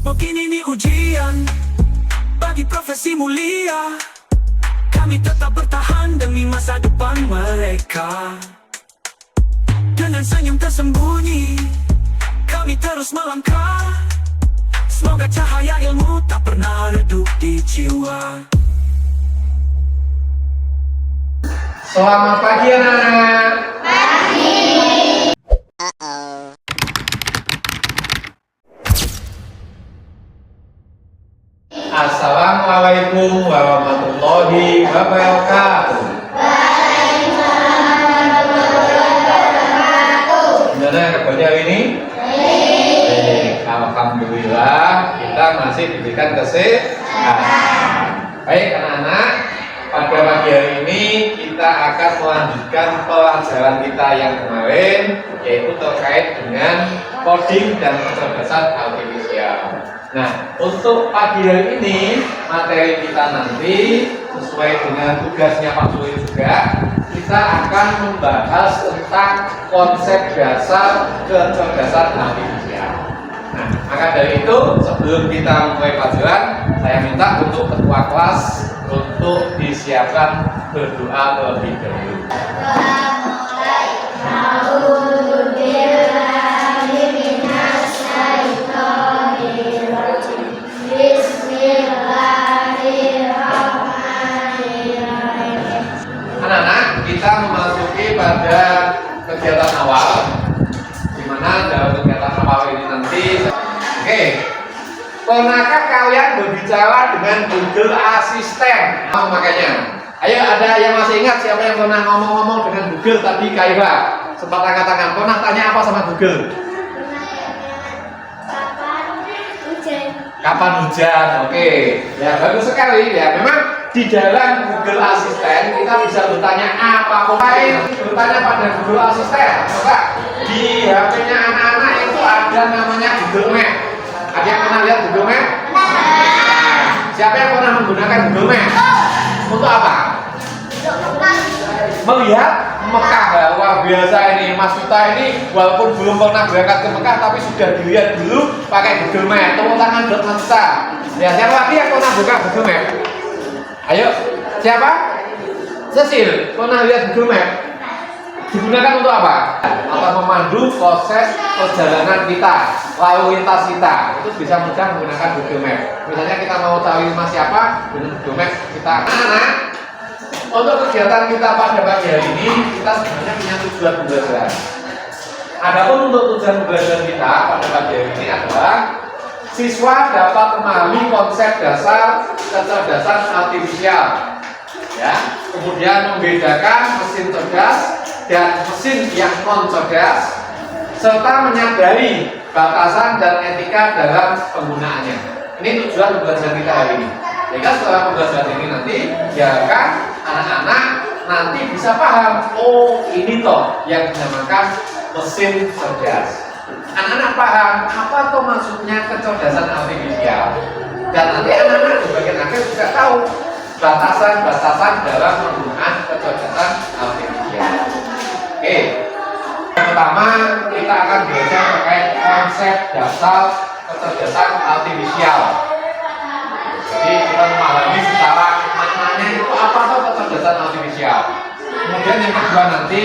Mungkin ini ujian bagi profesi mulia. Kami tetap bertahan demi masa depan mereka. Dengan senyum tersembunyi, kami terus melangkah. Semoga cahaya ilmu tak pernah redup di jiwa. Selamat pagi anak-anak. Assalamualaikum warahmatullahi wabarakatuh. Gimana kabarnya hari ini? Baik. Alhamdulillah kita masih diberikan kesehatan. Baik anak-anak, pada pagi hari ini kita akan melanjutkan pelajaran kita yang kemarin, yaitu terkait dengan coding dan kecerdasan artifisial. Nah, untuk pagi hari ini materi kita nanti sesuai dengan tugasnya Pak Suri juga, kita akan membahas tentang konsep dasar kecerdasan artifisial. Nah, maka dari itu sebelum kita mulai pelajaran, saya minta untuk ketua kelas untuk disiapkan berdoa terlebih dahulu. Anak-anak, kita memasuki pada kegiatan awal, di mana dalam kegiatan awal ini nanti, pernahkah kalian berbicara dengan Google Assistant? Makanya, ayo ada yang masih ingat siapa yang pernah ngomong-ngomong dengan Google tadi? Kaira, sempat angkat tangan. Pernah tanya apa sama Google? Kapan hujan? Oke, ya bagus sekali ya. Memang di dalam Google Assistant kita bisa bertanya apapun. Bertanya pada Google Assistant. Coba di HP-nya anak-anak itu ada namanya Google Map. Ada yang pernah lihat Google Map? Nah, siapa yang pernah menggunakan Google Map? Untuk apa? Melihat Mekah. Luar biasa ini Mas Yuta ini walaupun belum pernah berangkat ke Mekah tapi sudah dilihat dulu pakai Google Map. Tepuk tangan buat Mas Yuta. Ya, siapa lagi yang pernah buka Google Map? Ayo, siapa? Cecil, pernah lihat Google Map? Digunakan untuk apa? Atau memandu proses perjalanan kita, lalu lintas kita. Itu bisa mudah menggunakan Google Map. Misalnya kita mau cari rumah siapa, dengan Google Map kita. Anak-anak, untuk kegiatan kita pada pagi hari ini, kita sebenarnya punya tujuan pembelajaran. Adapun untuk tujuan pembelajaran kita pada pagi hari ini adalah siswa dapat memahami konsep dasar kecerdasan artifisial, ya. Kemudian membedakan mesin cerdas dan mesin yang non cerdas, serta menyadari batasan dan etika dalam penggunaannya. Ini tujuan pembelajaran kita hari ini. Jika setelah pembelajaran ini nanti, biarkan anak-anak nanti bisa paham, oh ini toh yang dinamakan mesin cerdas. Anak-anak paham apa tuh maksudnya kecerdasan artifisial, dan nanti anak-anak di bagian akhir juga tahu batasan-batasan dalam penggunaan kecerdasan artifisial. Oke, yang pertama kita akan belajar terkait konsep dasar kecerdasan artifisial. Jadi kita memahami secara maknanya itu apa tuh kecerdasan artifisial. Kemudian yang kedua nanti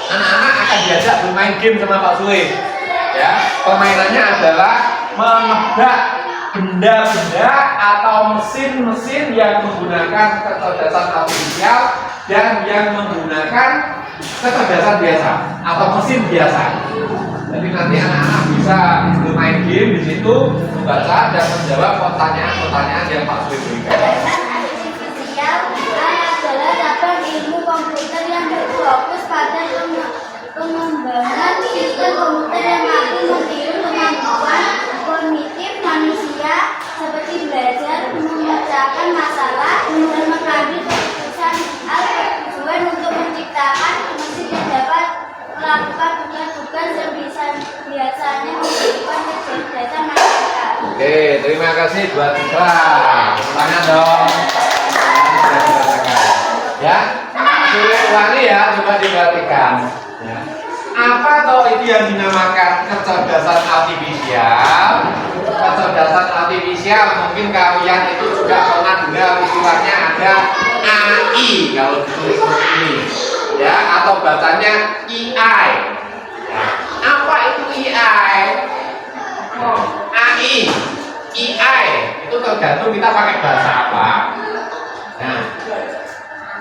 anak-anak akan diajak bermain game sama Pak Suri. Ya, permainannya adalah menebak benda-benda atau mesin-mesin yang menggunakan kecerdasan artifisial dan yang menggunakan kecerdasan biasa atau mesin biasa. Jadi nanti anak-anak bisa bermain game di situ, membaca dan menjawab pertanyaan-pertanyaan yang Pak Suri berikan. Artifisial adalah cabang ilmu komputer yang berfokus pada pengembangan sistem komputer yang mampu meniru kemampuan kognitif manusia seperti belajar, memecahkan masalah, dan mengambil keputusan tujuan untuk menciptakan mesin yang dapat melakukan tugas-tugas yang biasanya membutuhkan kecerdasan masyarakat. Oke, terima kasih buat Citra. Tangan dong. Ya, sulit ulangi ya, coba diperhatikan. Ya. Apa toh itu yang dinamakan kecerdasan artifisial? Kecerdasan mungkin kalian itu juga pernah dengar istilahnya ada AI kalau ditulis seperti ini, ya, atau bacanya EI. Nah, apa itu EI? AI, EI itu tergantung kita pakai bahasa apa. Nah,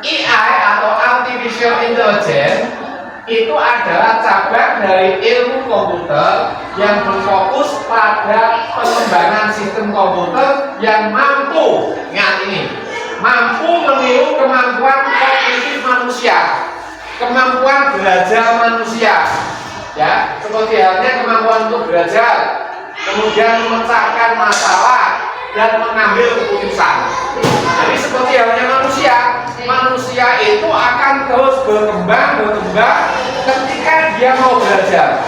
AI atau Artificial Intelligence itu adalah cabang dari ilmu komputer yang berfokus pada pengembangan sistem komputer yang mampu, ingat ini, mampu meniru kemampuan kognitif manusia, kemampuan belajar manusia, ya, seperti halnya kemampuan untuk belajar, kemudian memecahkan masalah dan mengambil keputusan. Jadi seperti halnya manusia itu akan terus berkembang ketika dia mau belajar.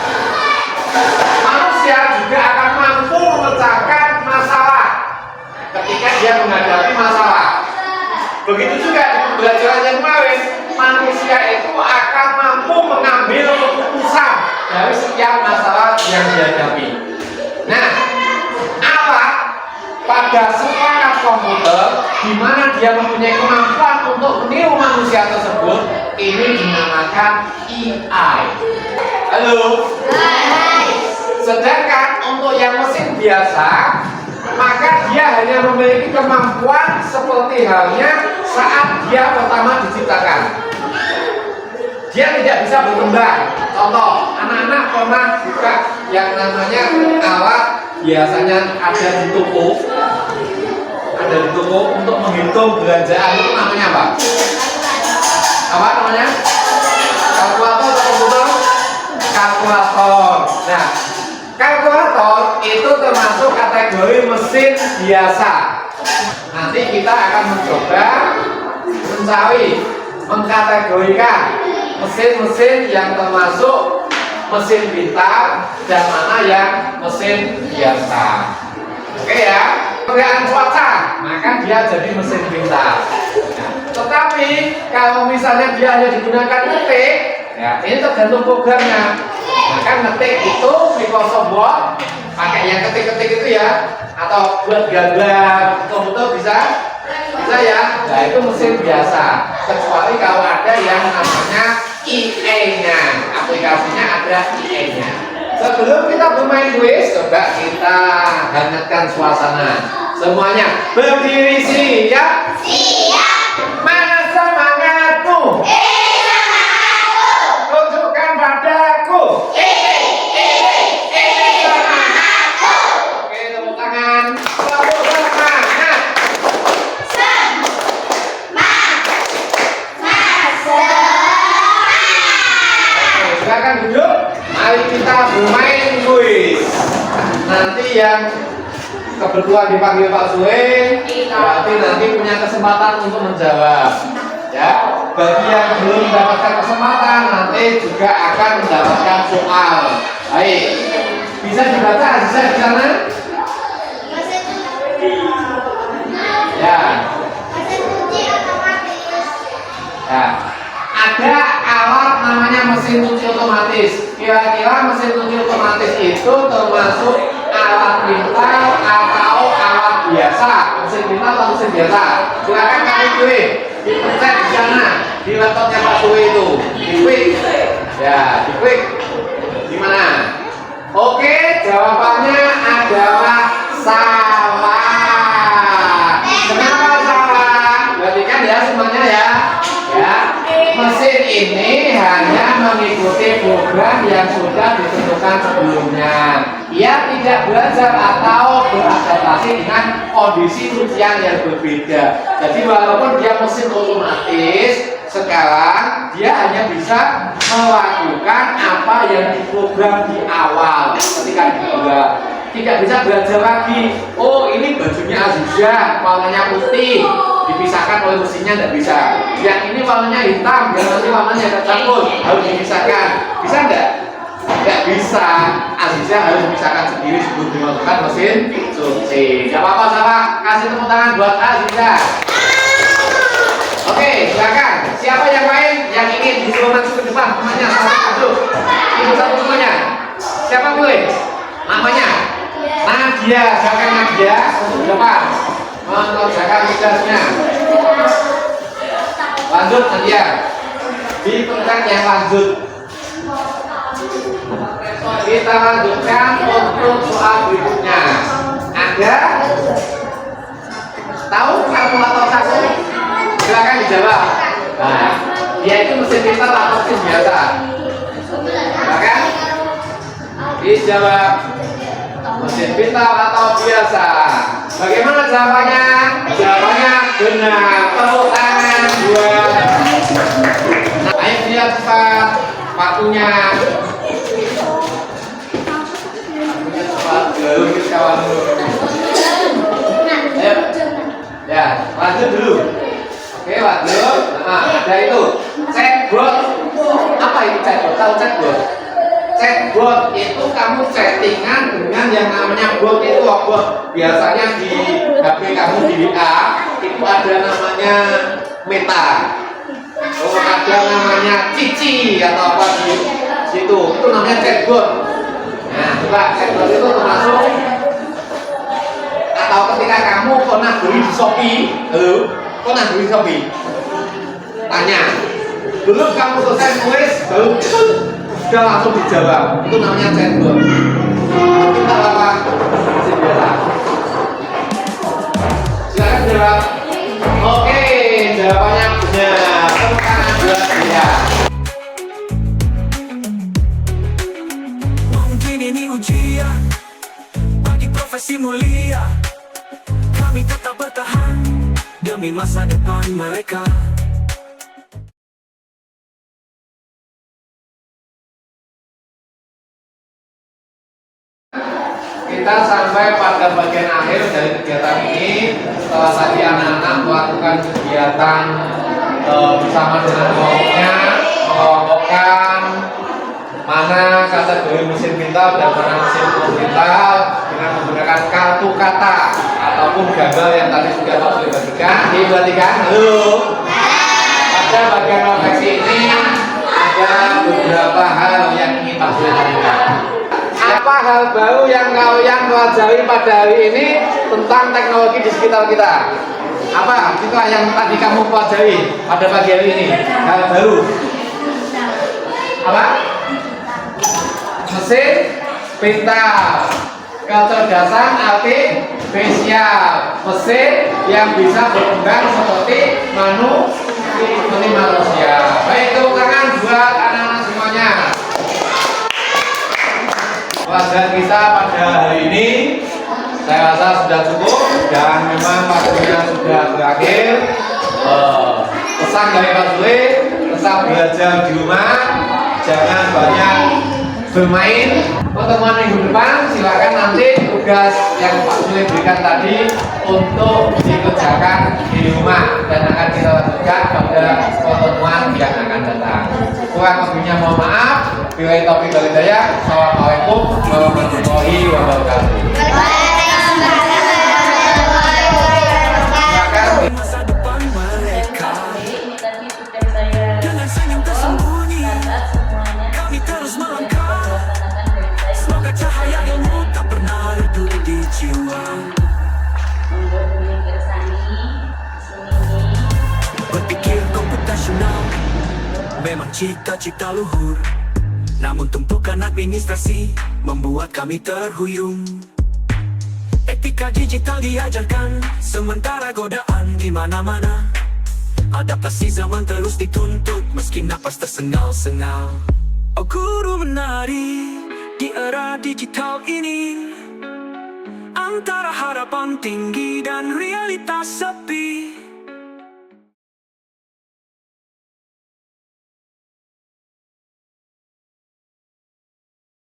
Manusia juga akan mampu memecahkan masalah ketika dia menghadapi masalah. Begitu juga di pembelajaran yang kemarin, manusia itu akan mampu mengambil keputusan dari setiap masalah yang dihadapi. Nah, alat pada seperangkat komputer di mana dia mempunyai kemampuan untuk meniru manusia tersebut, ini dinamakan AI. Halo. Sedangkan untuk yang mesin biasa, maka dia hanya memiliki kemampuan seperti halnya saat dia pertama diciptakan. Dia tidak bisa berkembang. Contoh, anak-anak pernah buka yang namanya alat biasanya ada di toko untuk menghitung belanjaan, itu namanya apa? Apa namanya? Kalkulator atau komputer? Kalkulator. Nah, kalkulator itu termasuk kategori mesin biasa. Nanti kita akan mencoba mengkategorikan mesin-mesin yang termasuk mesin pintar dan mana yang mesin biasa. Oke ya, perbedaan cuaca, maka dia jadi mesin pintar. Nah, tetapi kalau misalnya dia hanya digunakan ngetik, ya ini tergantung programnya. Maka ngetik itu Microsoft Word, pakai yang ketik-ketik itu ya, atau buat gambar komputer bisa ya. Nah itu mesin biasa, kecuali kalau ada yang namanya EA-nya, aplikasinya ada EA-nya. Sebelum kita bermain kuis, coba kita hangatkan suasana. Semuanya berdiri siap. Siap. Mana semangatmu? Semangatku. Tunjukkan padaku. Semangatku. Oke, tepuk tangan. Tepuk semangat. Silakan duduk. Mari kita bermain kuis. Nanti yang kebetulan dipanggil Pak Sue, berarti nanti punya kesempatan untuk menjawab. Ya, bagi yang belum mendapatkan kesempatan, nanti juga akan mendapatkan soal. Baik, bisa dibaca Aziza di sana? Ya. Ya. Ada alat namanya mesin cuci otomatis. Kira-kira mesin cuci otomatis itu termasuk alat pintar atau alat biasa? Mesin pintar atau mesin biasa? Silakan kalian pilih. Dipencet di sana di laptopnya Pak Suwi itu. Diklik. Ya, diklik. Gimana? Oke, jawabannya adalah salah. Kenapa salah? Berarti kan ya semuanya ya. Ya. Mesin ini hanya mengikuti program yang sudah ditentukan sebelumnya. Ia tidak belajar atau beradaptasi dengan kondisi cucian yang berbeda. Jadi walaupun dia mesin otomatis, sekarang dia hanya bisa melakukan apa yang diprogram di awal ketika dibuat. Tidak bisa belajar lagi. Oh, ini bajunya Aziza, warnanya putih, dipisahkan oleh mesinnya, tidak bisa. Yang ini warnanya hitam, yang nanti warnanya tercampur, harus dipisahkan. Bisa enggak? Enggak bisa. Aziza harus dipisahkan sendiri sebelum dimasukkan mesin cuci. Gak apa-apa, salah. Kasih tepuk tangan buat Aziza. Oke, silakan. Siapa yang main yang ingin disuruh masuk ke depan? Namanya satu. Ibu satu semuanya. Siapa boleh? Namanya Nadia, silakan Nadia. ya untuk depan mengerjakan tugasnya. Lanjut Nadia di pertanyaan yang lanjut. Kita lanjutkan untuk soal berikutnya. Ada tahu kamu atau satu? Silakan dijawab. Nah, dia itu mesin pintar atau mesin biasa? Silakan dijawab. Mesin pintar atau biasa? Bagaimana jawabannya? Jawabannya benar. Tepuk tangan buat. Nah, ayo lihat cepat waktunya. Belum kawan. Ayo. Ya, lanjut dulu. Oke, lanjut. Nah, ada itu. Chatbot. Apa itu chatbot? Tahu chatbot? Chatbot itu kamu chattingan dengan yang namanya bot itu bot. Biasanya di HP kamu di WA itu ada namanya Meta. Oh, ada namanya Cici atau apa di situ. Itu namanya chatbot. Nah, coba chatbot itu termasuk atau ketika kamu pernah beli di Shopee, pernah beli di Shopee, tanya, belum kamu selesai nulis, baru sudah langsung dijawab. Itu namanya chatbot. Kita apa? Masih biasa. Silakan jawab. Oke, jawabannya benar. Tepuk tangan buat dia. Mungkin ini ujian bagi profesi mulia. Kami tetap bertahan demi masa depan mereka. Kita sampai pada bagian akhir dari kegiatan ini. Setelah tadi anak-anak melakukan kegiatan bersama dengan kelompoknya, mengelompokkan mana kategori mesin pintar dan mana mesin pintar dengan menggunakan kartu kata ataupun gambar yang tadi sudah Pak sudah berikan. Diperhatikan, halo. Pada bagian refleksi ini ada beberapa hal yang ingin Pak sudah tanyakan. Apa hal baru yang kalian pelajari pada hari ini tentang teknologi di sekitar kita? Apa? Itulah yang tadi kamu pelajari pada pagi hari ini. Hal baru. Apa? Mesin pintar, kecerdasan artifisial, mesin yang bisa berkembang seperti manusia. Baik, tepuk tangan buat anak-anak semuanya. Pelajaran kita pada hari ini saya rasa sudah cukup dan memang waktunya sudah berakhir. Pesan dari Pak Sule, tetap belajar di rumah, jangan banyak bermain. Pertemuan minggu depan silakan nanti tugas yang Pak Sule berikan tadi untuk dikerjakan di rumah dan akan kita lanjutkan pada pertemuan yang akan datang. Kurang lebihnya mohon maaf. Bila taufiq wal hidayah. Assalamualaikum warahmatullahi wabarakatuh. Masa depan mereka dengan senyum tersembunyi kami terus melangkah. Semoga cahaya ilmu tak pernah redup di jiwa. Berpikir komputasional memang cita-cita luhur, namun tumpukan administrasi membuat kami terhuyung. Etika digital diajarkan, sementara godaan di mana-mana. Adaptasi zaman terus dituntut, meski napas tersengal-sengal. Oh guru menari di era digital ini, antara harapan tinggi dan realitas sepi.